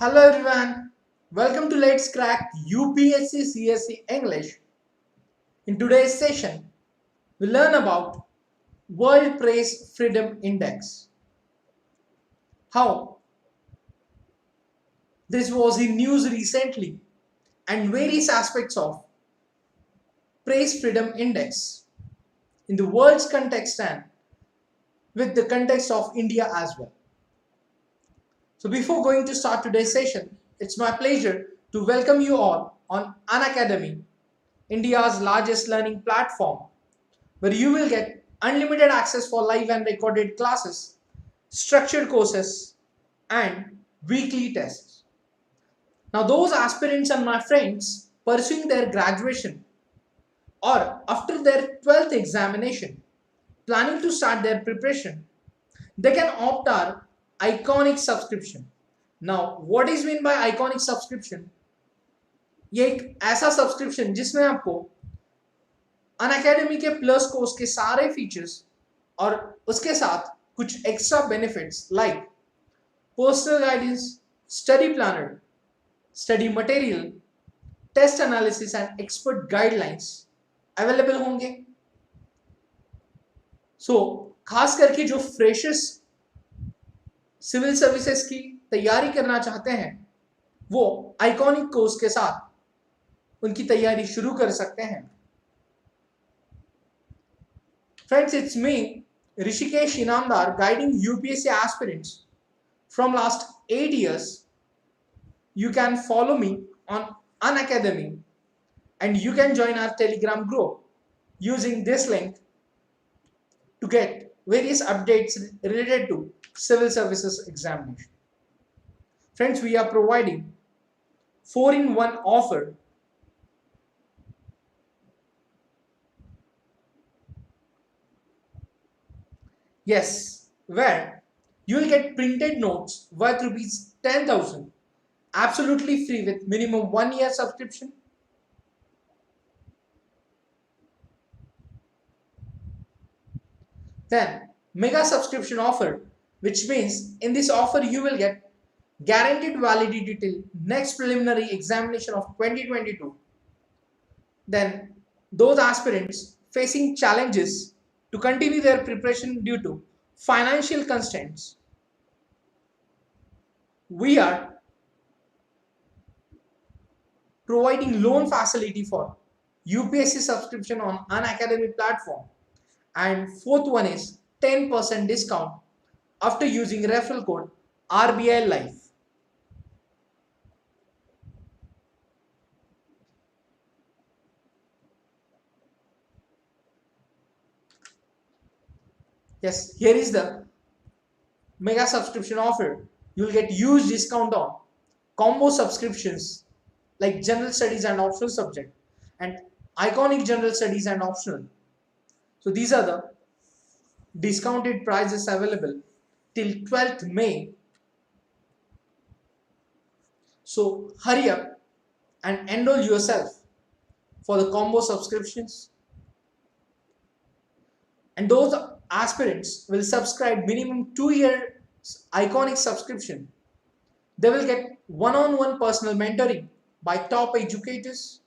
Hello everyone, welcome to Let's Crack UPSC CSE English. In today's session, we learn about World Press Freedom Index. How this was in news recently and various aspects of Press Freedom Index in the world's context and with the context of India as well. So before going to start today's session, it's my pleasure to welcome you all on Unacademy, India's largest learning platform, where you will get unlimited access for live and recorded classes, structured courses, and weekly tests. Now, those aspirants and my friends pursuing their graduation or after their 12th examination, planning to start their preparation, they can opt our iconic subscription. Now, what is meant by iconic subscription? ये एक ऐसा subscription जिसमें आपको Unacademy के plus course के सारे features और उसके साथ कुछ extra benefits like personal guidance, study planner, study material, test analysis and expert guidelines available होंगे. सो खास करके जो फ्रेशर्स सिविल सर्विसेज की तैयारी करना चाहते हैं वो आइकॉनिक कोर्स के साथ उनकी तैयारी शुरू कर सकते हैं. Friends, it's me, Rushikesh Inamdar, guiding UPSC aspirants from last 8 years. You can follow me on Unacademy and you can join our Telegram group using this link to get various updates related to civil services examination. Friends, we are providing 4-in-1 offer. Yes, where you will get printed notes worth rupees 10,000 absolutely free with minimum 1 year subscription. Then mega subscription offer, which means in this offer you will get guaranteed validity till next preliminary examination of 2022. Then those aspirants facing challenges to continue their preparation due to financial constraints, we are providing loan facility for UPSC subscription on Unacademy platform, and fourth one is 10% discount after using referral code RBI Life. Yes, here is the mega subscription offer. You will get huge discount on combo subscriptions like general studies and optional subject and iconic general studies and optional. So these are the discounted prices available till 12th May. So hurry up and enroll yourself for the combo subscriptions. And those aspirants will subscribe minimum 2 year iconic subscription. They will get one-on-one personal mentoring by top educators.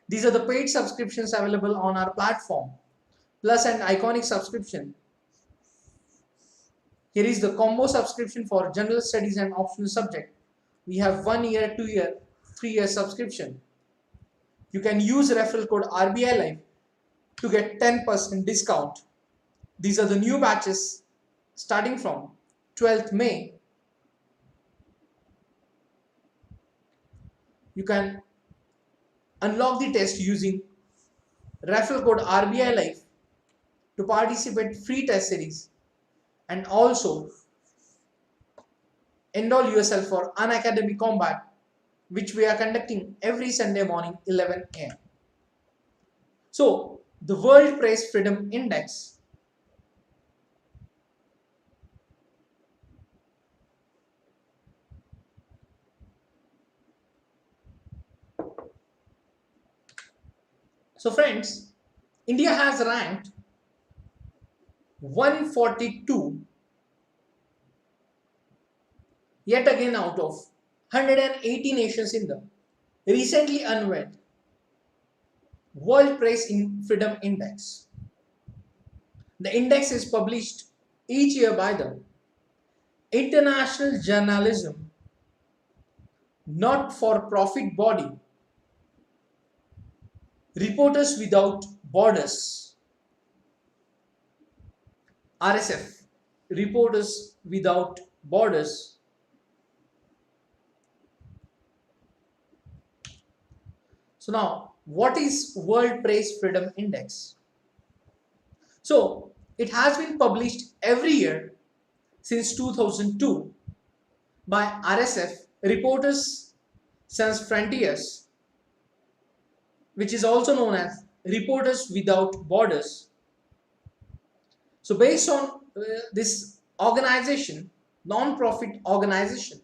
These are the paid subscriptions available on our platform, plus an iconic subscription. Here is the combo subscription for general studies and optional subject. We have 1 year, 2 year, 3 year subscription. You can use referral code RBI Life to get 10% discount. These are the new batches starting from 12th May. You can unlock the test using referral code RBI Life to participate free test series and also enroll yourself for Unacademy Combat, which we are conducting every Sunday morning 11 a.m. So the World Press Freedom Index. So friends, India has ranked 142 Yet again, out of 180 nations in the recently unveiled World Press in Freedom Index. The index is published each year by the International Journalism Not for Profit Body, Reporters Without Borders, RSF, Reporters Without Borders. So now, what is World Press Freedom Index? So it has been published every year since 2002 by RSF, Reporters Sans Frontiers, which is also known as Reporters Without Borders. So based on this organization, non-profit organization,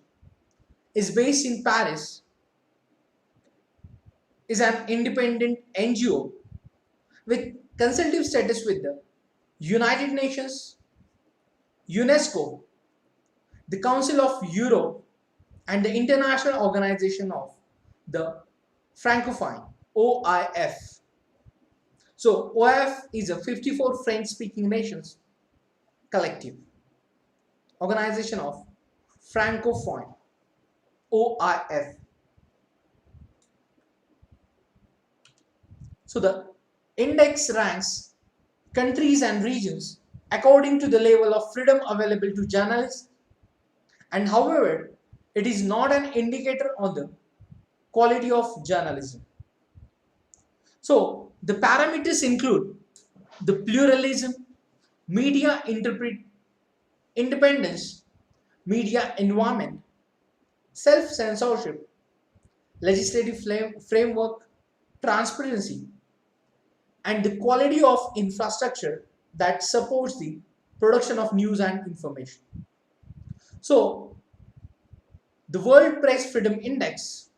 is based in Paris, is an independent NGO with consultative status with the United Nations, UNESCO, the Council of Europe, and the International Organization of the Francophone, OIF. So OIF is a 54 French-speaking nations collective organization of Francophone, OIF. So the index ranks countries and regions according to the level of freedom available to journalists, and however, it is not an indicator on the quality of journalism. So the parameters include the pluralism, media independence, media environment, self-censorship, legislative framework, transparency, and the quality of infrastructure that supports the production of news and information. So the World Press Freedom Index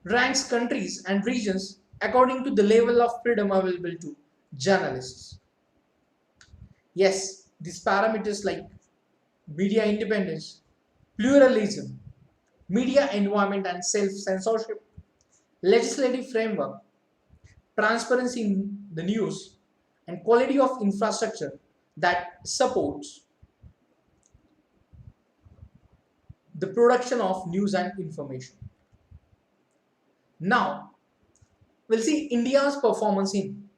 ranks countries and regions according to the level of freedom available to journalists. Yes, these parameters like media independence, pluralism, media environment and self-censorship, legislative framework, transparency in the news, and quality of infrastructure that supports the production of news and information. Now, we'll see India's performance in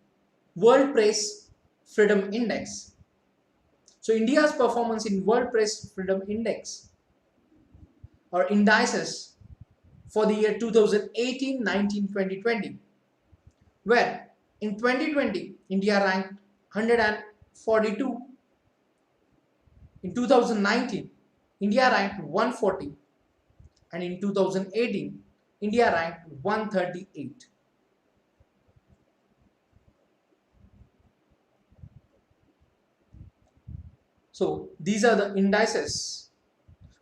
World Press Freedom Index. So India's performance in World Press Freedom Index or indices for the year 2018, 19, 2020, where in 2020 India ranked 142, in 2019 India ranked 140, and in 2018 India ranked 138. So these are the indices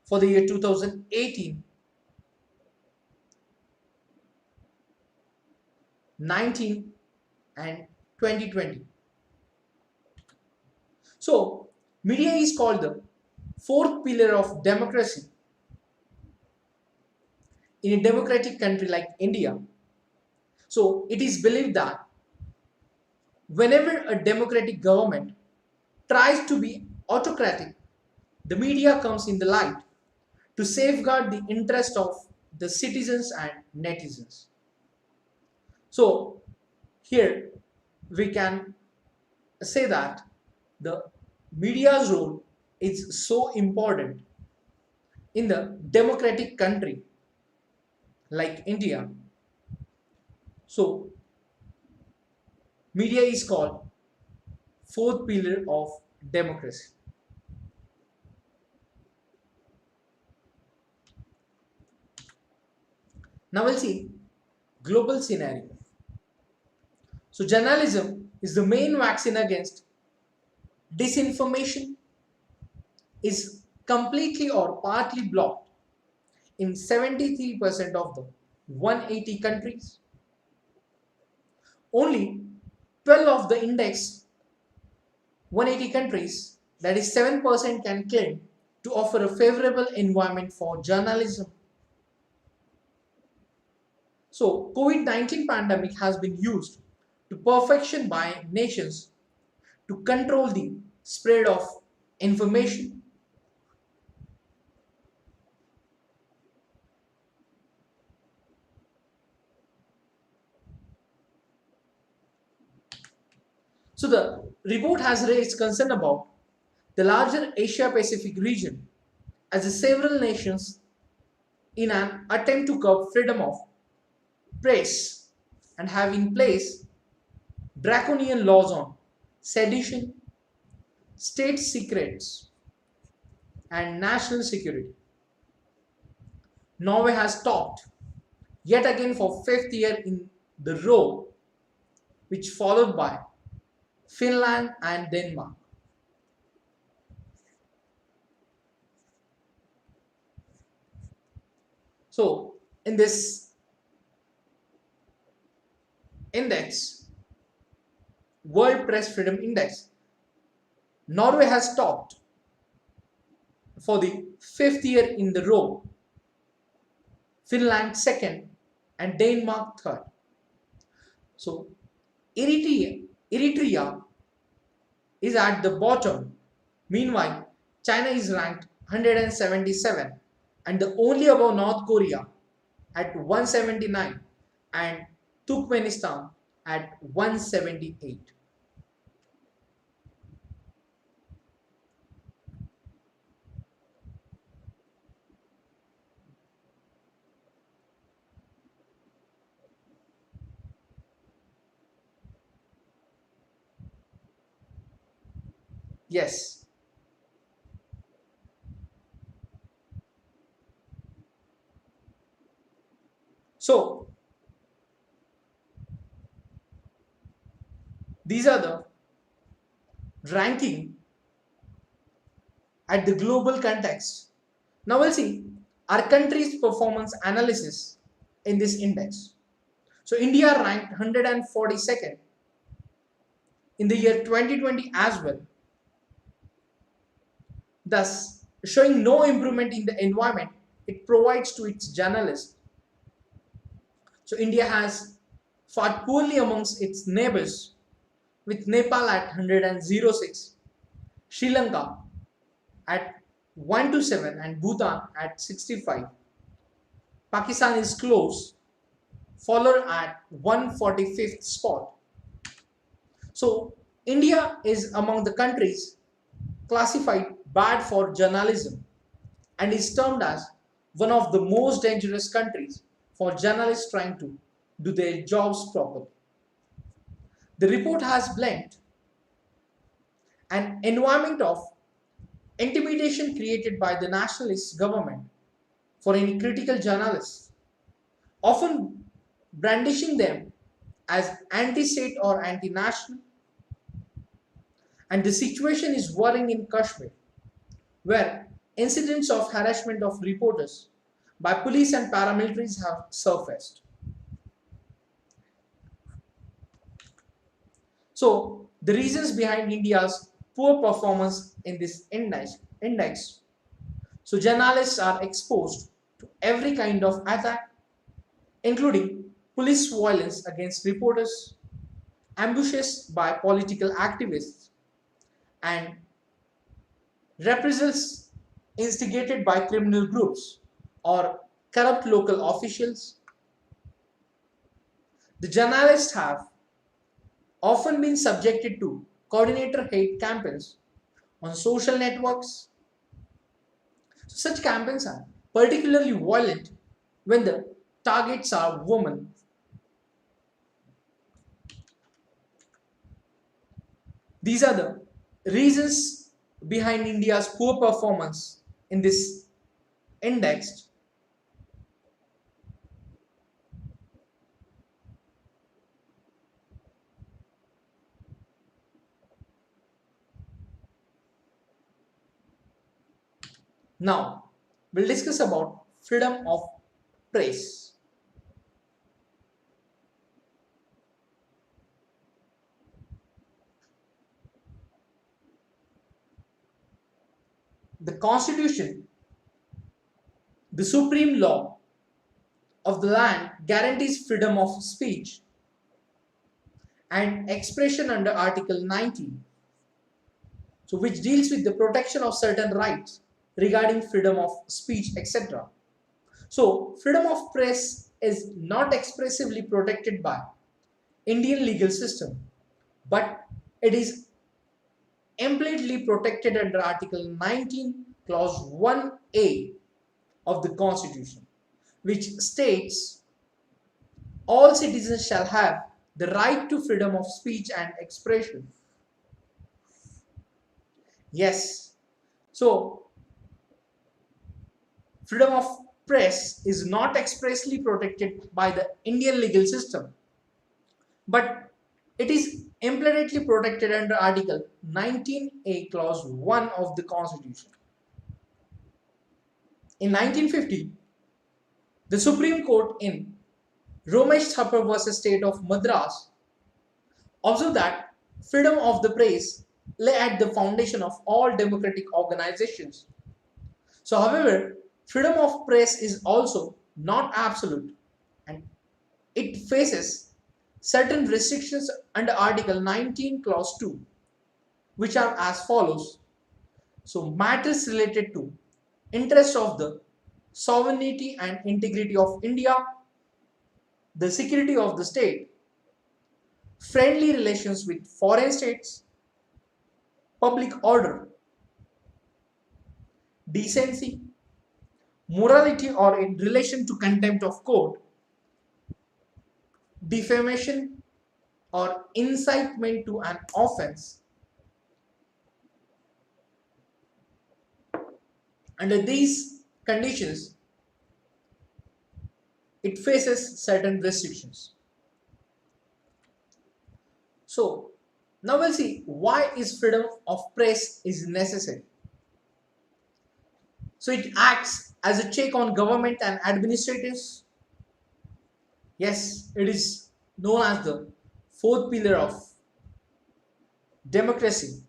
for the year 2018, 19 and 2020. So media is called the fourth pillar of democracy in a democratic country like India. So it is believed that whenever a democratic government tries to be autocratic, the media comes in the light to safeguard the interest of the citizens and netizens. So here we can say that the media's role is so important in the democratic country like India. So media is called fourth pillar of democracy. Now we'll see global scenario. So journalism is the main vaccine against disinformation, is completely or partly blocked in 73% of the 180 countries. Only 12 of the index 180 countries, that is 7%, can claim to offer a favorable environment for journalism. So, COVID-19 pandemic has been used to perfection by nations to control the spread of information. So, the report has raised concern about the larger Asia Pacific region as the several nations in an attempt to curb freedom of press and have in place draconian laws on sedition, state secrets, and national security. Norway has topped yet again for fifth year in the row, which followed by Finland and Denmark. So, in this index, World Press Freedom Index, Norway has topped for the fifth year in the row, Finland second, and Denmark third. So, Eritrea is at the bottom. Meanwhile, China is ranked 177 and the only above North Korea at 179 and Turkmenistan at 178. Yes. So, these are the ranking at the global context. Now we'll see our country's performance analysis in this index. So India ranked 142nd in the year 2020 as well, thus showing no improvement in the environment it provides to its journalists. So India has fared poorly amongst its neighbors, with Nepal at 106, Sri Lanka at 127 and Bhutan at 65. Pakistan is close, followed at 145th spot. So India is among the countries classified bad for journalism and is termed as one of the most dangerous countries for journalists trying to do their jobs properly. The report has blamed an environment of intimidation created by the nationalist government for any critical journalists, often brandishing them as anti-state or anti-national. And the situation is worrying in Kashmir, where incidents of harassment of reporters by police and paramilitaries have surfaced. So, the reasons behind India's poor performance in this index. So, journalists are exposed to every kind of attack, including police violence against reporters, ambushes by political activists, and reprisals instigated by criminal groups or corrupt local officials. The journalists have often been subjected to coordinator hate campaigns on social networks. Such campaigns are particularly violent when the targets are women. These are the reasons behind India's poor performance in this index. Now, we'll discuss about freedom of press. the Constitution, the supreme law of the land, guarantees freedom of speech and expression under Article 19, so which deals with the protection of certain rights regarding freedom of speech, etc. So, freedom of press is not expressively protected by Indian legal system, but it is implicitly protected under Article 19, Clause 1A of the Constitution, which states all citizens shall have the right to freedom of speech and expression. Yes, so freedom of press is not expressly protected by the Indian legal system, but it is implicitly protected under Article 19A Clause 1 of the Constitution. In 1950, the Supreme Court in Rushikesh Inamdar versus State of Madras observed that freedom of the press lay at the foundation of all democratic organizations. So, however, freedom of press is also not absolute and it faces certain restrictions under Article 19, Clause 2, which are as follows. So, matters related to interest of the sovereignty and integrity of India, the security of the state, friendly relations with foreign states, public order, decency, morality or in relation to contempt of court, defamation or incitement to an offense. Under these conditions, it faces certain restrictions. So, now we'll see why is freedom of press is necessary. So it acts as a check on government and administrators. Yes, it is known as the fourth pillar of democracy.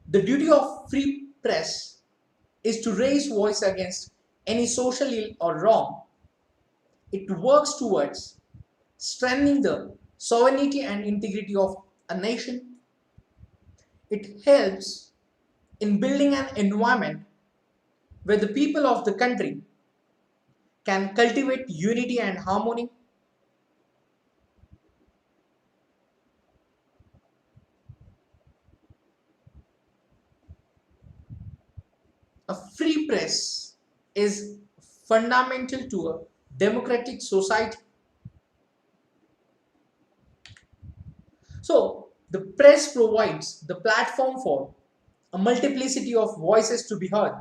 The duty of free press is to raise voice against any social ill or wrong. It works towards strengthening the sovereignty and integrity of a nation. It helps in building an environment where the people of the country can cultivate unity and harmony. A free press is fundamental to a democratic society. So, the press provides the platform for a multiplicity of voices to be heard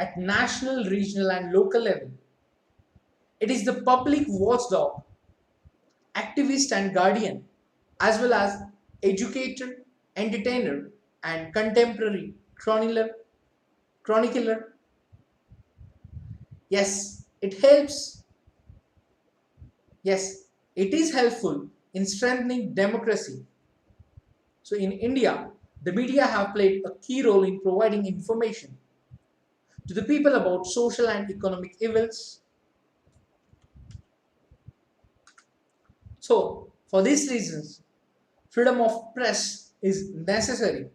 at national, regional, and local level. It is the public watchdog, activist, and guardian, as well as educator, entertainer, and contemporary chronicler. Yes, it helps. Yes, it is helpful in strengthening democracy. So in India, the media have played a key role in providing information to the people about social and economic evils. So for these reasons, freedom of press is necessary.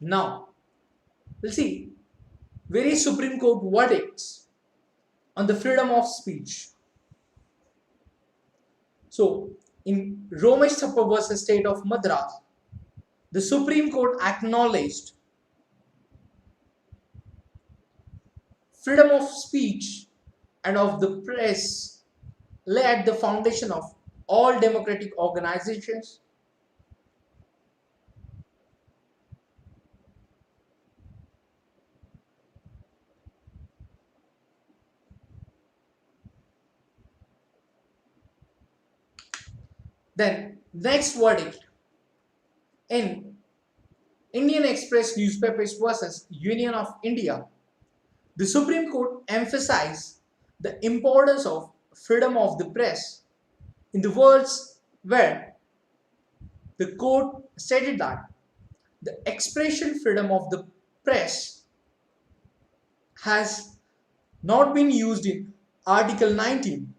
Now, we'll see various Supreme Court verdicts on the freedom of speech. So, in Romesh Thapar versus State of Madras, the Supreme Court acknowledged freedom of speech and of the press lay at the foundation of all democratic organizations. Then Next verdict in Indian Express newspapers versus Union of India. The Supreme Court emphasized the importance of freedom of the press in the words where the court stated that the expression freedom of the press has not been used in Article 19,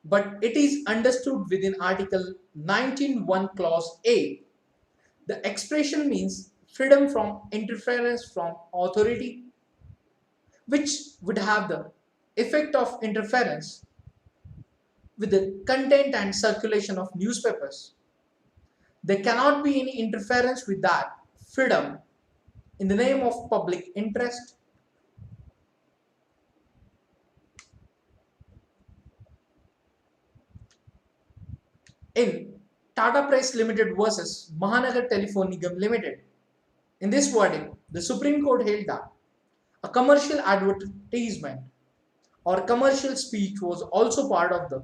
but it is understood within Article 19(1) Clause A. The expression means freedom from interference from authority, which would have the effect of interference with the content and circulation of newspapers. There cannot be any interference with that freedom in the name of public interest. In Tata Press Limited versus Mahanagar Telephone Nigam Limited, in this verdict, the Supreme Court held that a commercial advertisement or commercial speech was also part of the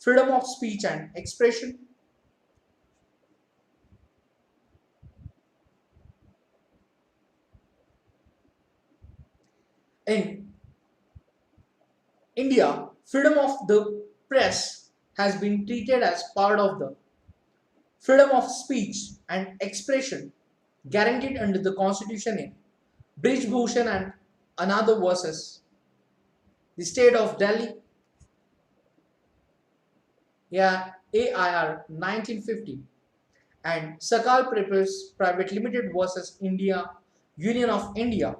freedom of speech and expression. In India, freedom of the press has been treated as part of the freedom of speech and expression guaranteed under the Constitution in Brij Bhushan and another versus the state of Delhi, yeah, AIR 1950, and Sakal Papers Private Limited versus India Union of India,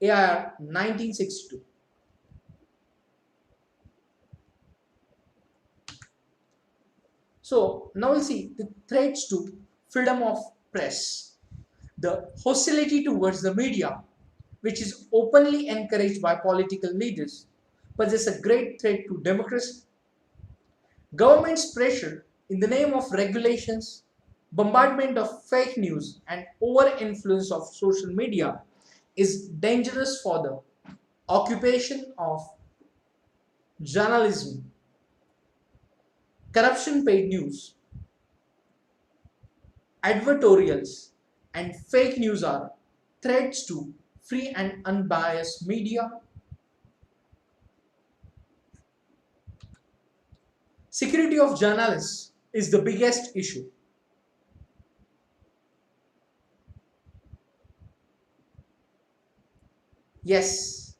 AIR 1962. So now we'll see the threats to freedom of press. The hostility towards the media, which is openly encouraged by political leaders, poses a great threat to democracy. Government's pressure in the name of regulations, bombardment of fake news, and over-influence of social media is dangerous for the occupation of journalism. Corruption paid news, advertorials, and fake news are threats to free and unbiased media. Security of journalists is the biggest issue. Yes,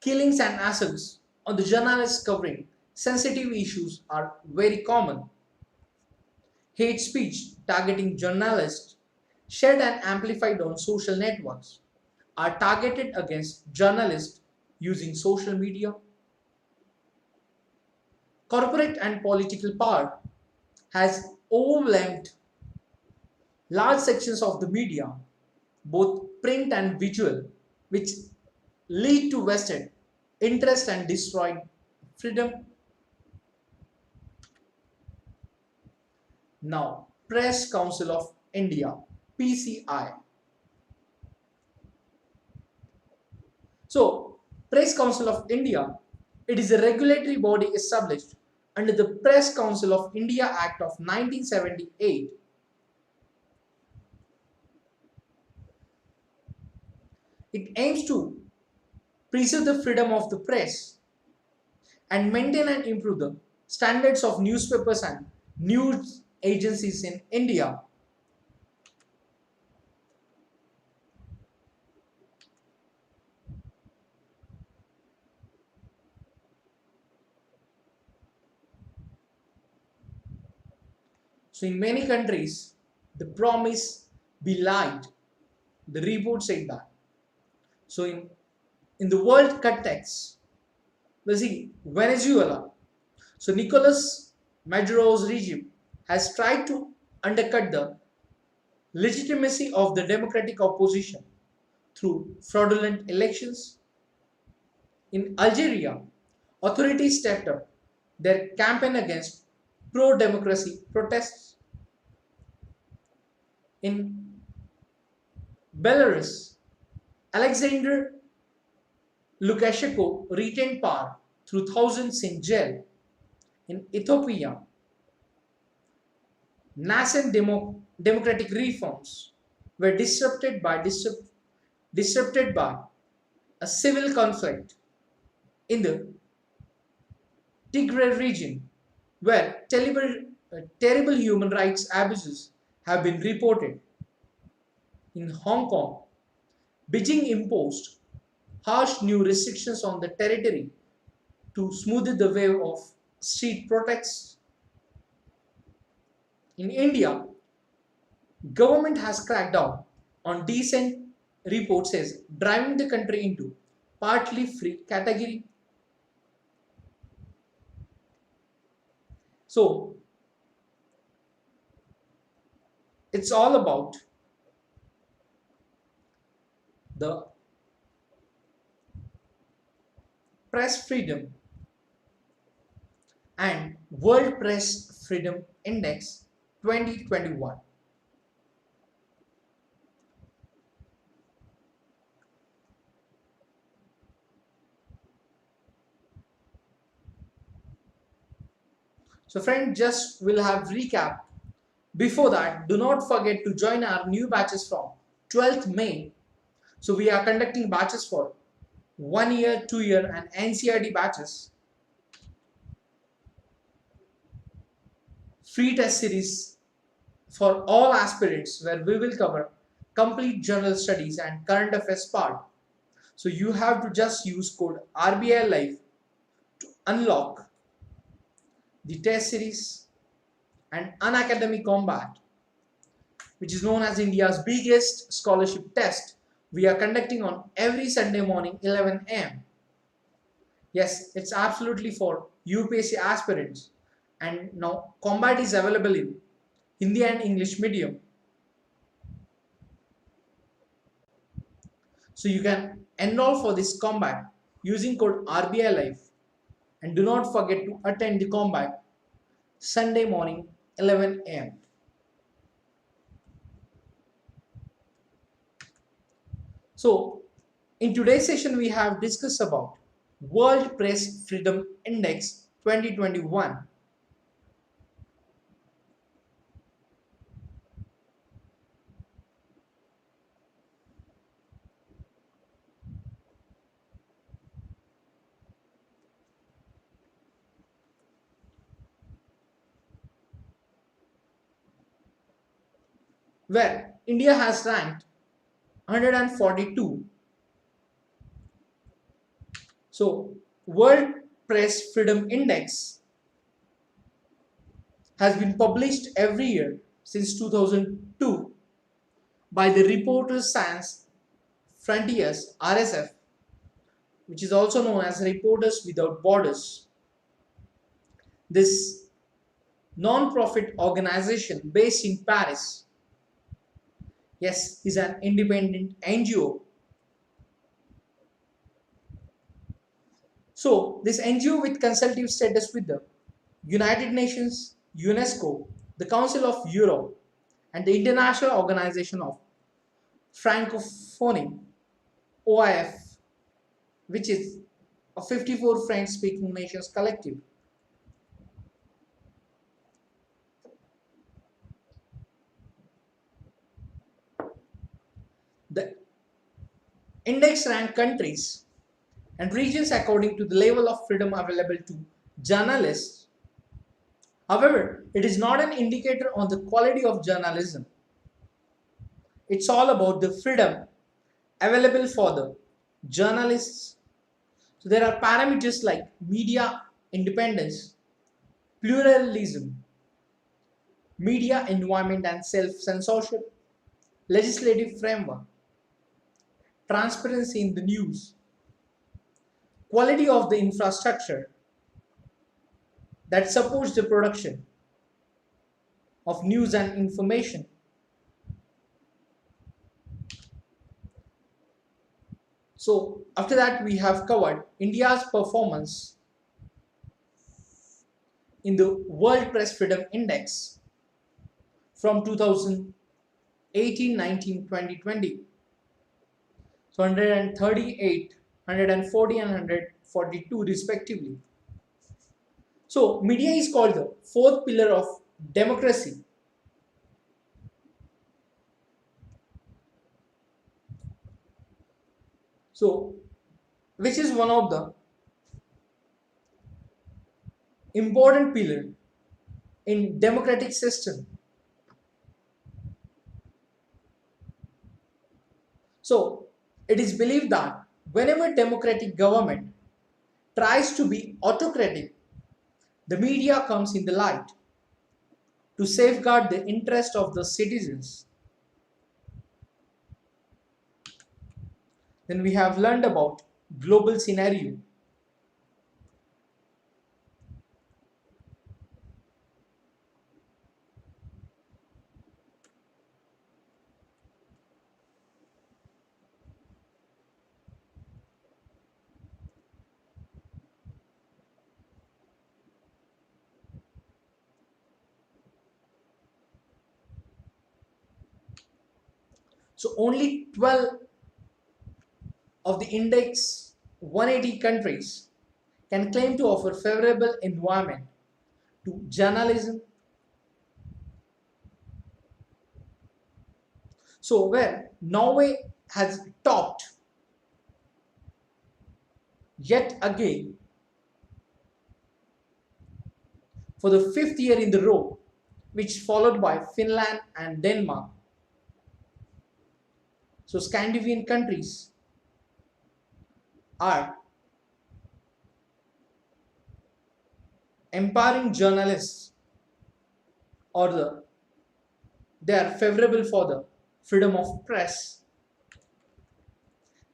killings and assaults on the journalists covering sensitive issues are very common. Hate speech targeting journalists, shared and amplified on social networks, are targeted against journalists using social media. Corporate and political power has overwhelmed large sections of the media, both print and visual, which lead to vested interest and destroyed freedom. Now, Press Council of India, PCI. So, Press Council of India, it is a regulatory body established under the Press Council of India Act of 1978. It aims to preserve the freedom of the press and maintain and improve the standards of newspapers and news agencies in India. So in many countries, the promise belied. The report said that. So in the world context, we see Venezuela. So Nicolas Maduro's regime has tried to undercut the legitimacy of the democratic opposition through fraudulent elections. In Algeria, authorities stepped up their campaign against pro-democracy protests. In Belarus, Alexander Lukashenko retained power through thousands in jail. In Ethiopia, nascent democratic reforms were disrupted by a civil conflict in the Tigray region, where terrible human rights abuses have been reported. In Hong Kong, Beijing imposed harsh new restrictions on the territory to smooth the way of street protests. In India, government has cracked down on decent reports says driving the country into partly free category. So it's all about the press freedom and World Press Freedom Index 2021. So friend, just will have recap. Before that, do not forget to join our new batches from 12th May. So we are conducting batches for 1 year, 2 year and NCRT batches. Free test series for all aspirants where we will cover complete general studies and current affairs part. So you have to just use code RBI Live to unlock the test series and Unacademy Combat, which is known as India's biggest scholarship test. We are conducting on every Sunday morning 11 am. Yes, it's absolutely for UPSC aspirants. And now Combat is available in Hindi and English medium. So you can enroll for this Combat using code RBI Live. And do not forget to attend the Combat Sunday morning 11 am. So in today's session we have discussed about World Press Freedom Index 2021. Where India has ranked 142. So World Press Freedom Index has been published every year since 2002 by the Reporters Sans Frontiers RSF, which is also known as Reporters Without Borders. This non-profit organization based in Paris, yes, is an independent NGO. So this NGO with consultative status with the United Nations, UNESCO, the Council of Europe and the International Organization of Francophonie, OIF, which is a 54 French-speaking nations collective. The index ranks countries and regions according to the level of freedom available to journalists. However, it is not an indicator on the quality of journalism. It's all about the freedom available for the journalists. So there are parameters like media independence, pluralism, media environment and self-censorship, legislative framework, transparency in the news, quality of the infrastructure that supports the production of news and information. So after that we have covered India's performance in the World Press Freedom Index from 2018, 19, 2020. So 138, 140 and 142 respectively. So media is called the fourth pillar of democracy. So which is one of the important pillar in democratic system. So it is believed that whenever democratic government tries to be autocratic, the media comes in the light to safeguard the interest of the citizens. Then we have learned about global scenario. So only 12 of the index 180 countries can claim to offer favorable environment to journalism. So where Norway has topped yet again for the fifth year in the row, which followed by Finland and Denmark. So Scandinavian countries are empowering journalists, or they are favorable for the freedom of press.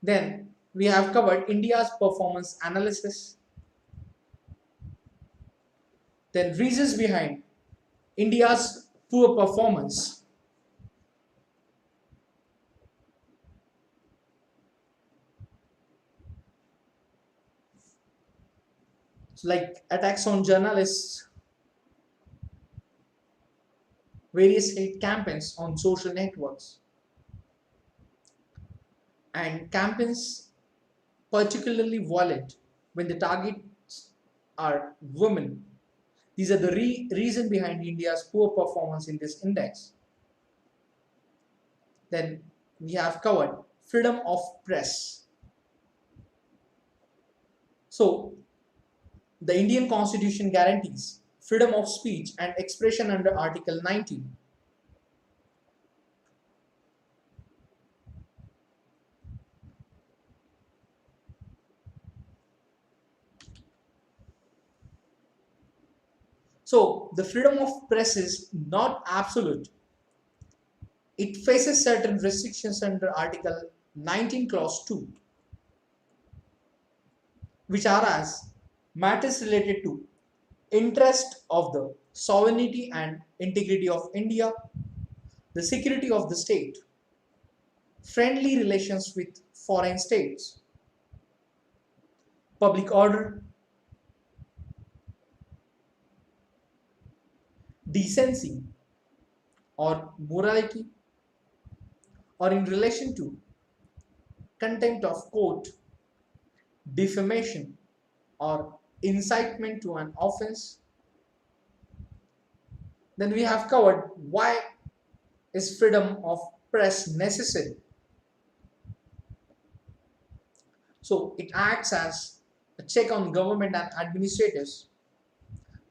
Then we have covered India's performance analysis, then reasons behind India's poor performance, like attacks on journalists, various hate campaigns on social networks, and campaigns particularly violent when the targets are women. These are the reason behind India's poor performance in this index. Then we have covered freedom of press. So the Indian Constitution guarantees freedom of speech and expression under Article 19. So the freedom of press is not absolute. It faces certain restrictions under Article 19 Clause 2, which are as matters related to interest of the sovereignty and integrity of India, the security of the state, friendly relations with foreign states, public order, decency or morality, or in relation to contempt of court, defamation, or incitement to an offense. Then we have covered why is freedom of press necessary. So it acts as a check on government and administrators.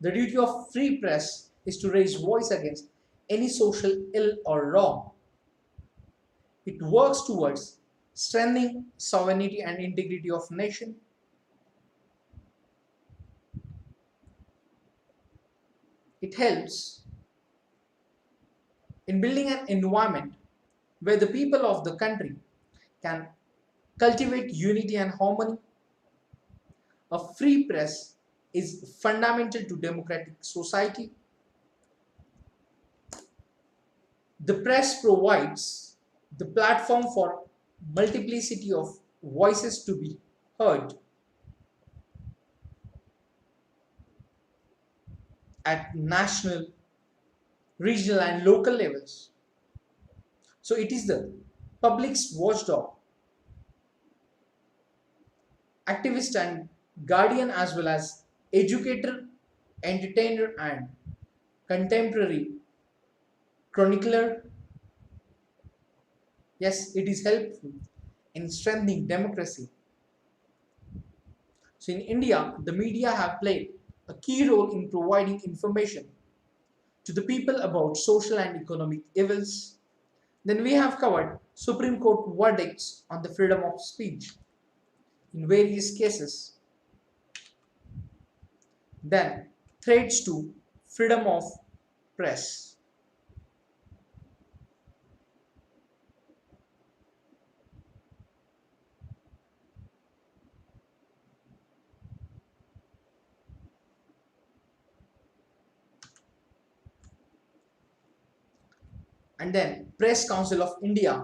The duty of free press is to raise voice against any social ill or wrong. It works towards strengthening sovereignty and integrity of nation. It helps in building an environment where the people of the country can cultivate unity and harmony. A free press is fundamental to democratic society. The press provides the platform for multiplicity of voices to be heard at national, regional, and local levels. So it is the public's watchdog, activist, and guardian, as well as educator, entertainer and contemporary chronicler. Yes, it is helpful in strengthening democracy. So in India, the media have played a key role in providing information to the people about social and economic evils. Then we have covered Supreme Court verdicts on the freedom of speech in various cases. Then threats to freedom of press. And then Press Council of India.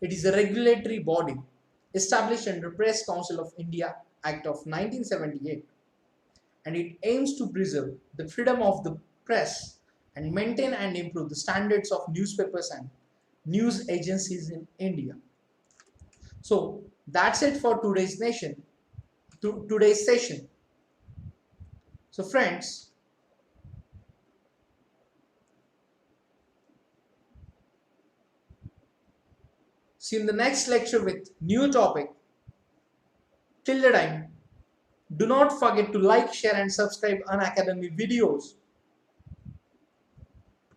It is a regulatory body established under Press Council of India Act of 1978, and it aims to preserve the freedom of the press and maintain and improve the standards of newspapers and news agencies in India. So that's it for today's session. So friends, see you in the next lecture with new topic. Till the time, do not forget to like, share and subscribe Unacademy videos.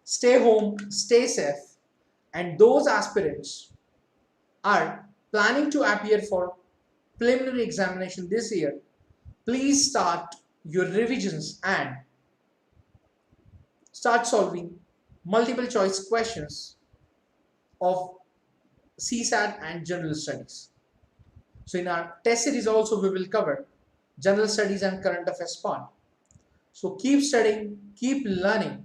Stay home, stay safe, and those aspirants are planning to appear for preliminary examination this year, please start your revisions and start solving multiple choice questions of CSAT and general studies. So in our test series also we will cover general studies and current affairs part. So keep studying, keep learning,